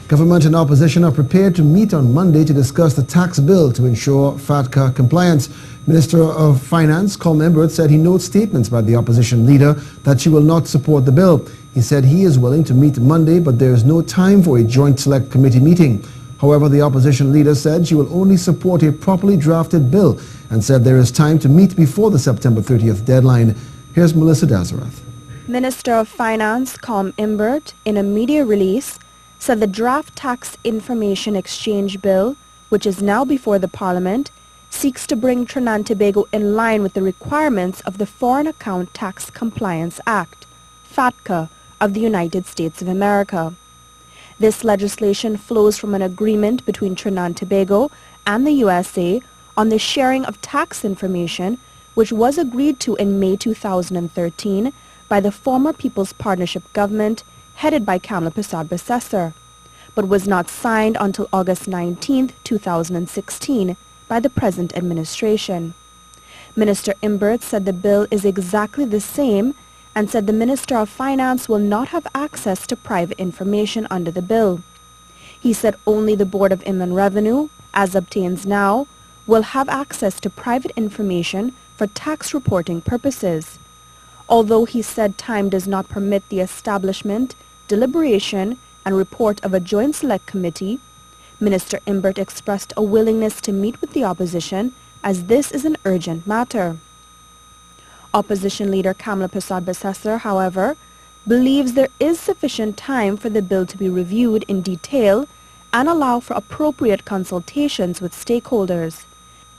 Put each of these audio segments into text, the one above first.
Government and opposition are prepared to meet on Monday to discuss the tax bill to ensure FATCA compliance. Minister of Finance Colm Imbert said he notes statements by the opposition leader that she will not support the bill. He said he is willing to meet Monday, but there is no time for a joint select committee meeting. However, the opposition leader said she will only support a properly drafted bill and said there is time to meet before the September 30th deadline. Here's Melissa Dazarath. Minister of Finance Colm Imbert, in a media release, said the draft tax information exchange bill, which is now before the Parliament, seeks to bring Trinidad and Tobago in line with the requirements of the Foreign Account Tax Compliance Act, FATCA, of the United States of America. This legislation flows from an agreement between Trinidad and Tobago and the USA on the sharing of tax information, which was agreed to in May 2013 by the former People's Partnership government headed by Kamla Persad-Bissessor, but was not signed until August 19, 2016 by the present administration. Minister Imbert said the bill is exactly the same and said the Minister of Finance will not have access to private information under the bill. He said only the Board of Inland Revenue, as obtains now, will have access to private information for tax reporting purposes. Although he said time does not permit the establishment, deliberation, and report of a joint select committee, Minister Imbert expressed a willingness to meet with the opposition as this is an urgent matter. Opposition leader Kamla Persad-Bissessor, however, believes there is sufficient time for the bill to be reviewed in detail and allow for appropriate consultations with stakeholders.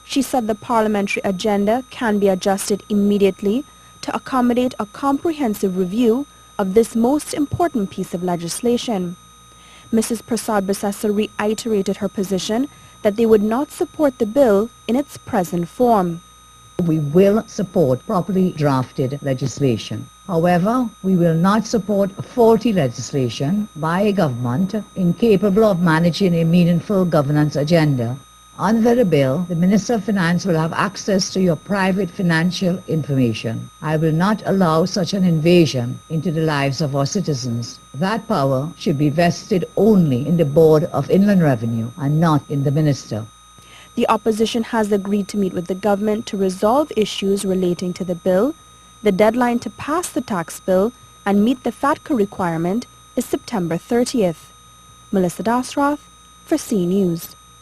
She said the parliamentary agenda can be adjusted immediately to accommodate a comprehensive review of this most important piece of legislation. Mrs. Persad-Bissessor reiterated her position that they would not support the bill in its present form. We will support properly drafted legislation. However, we will not support faulty legislation by a government incapable of managing a meaningful governance agenda. Under the bill, the Minister of Finance will have access to your private financial information. I will not allow such an invasion into the lives of our citizens. That power should be vested only in the Board of Inland Revenue and not in the Minister. The opposition has agreed to meet with the government to resolve issues relating to the bill. The deadline to pass the tax bill and meet the FATCA requirement is September 30th. Melissa Dazarath for C News.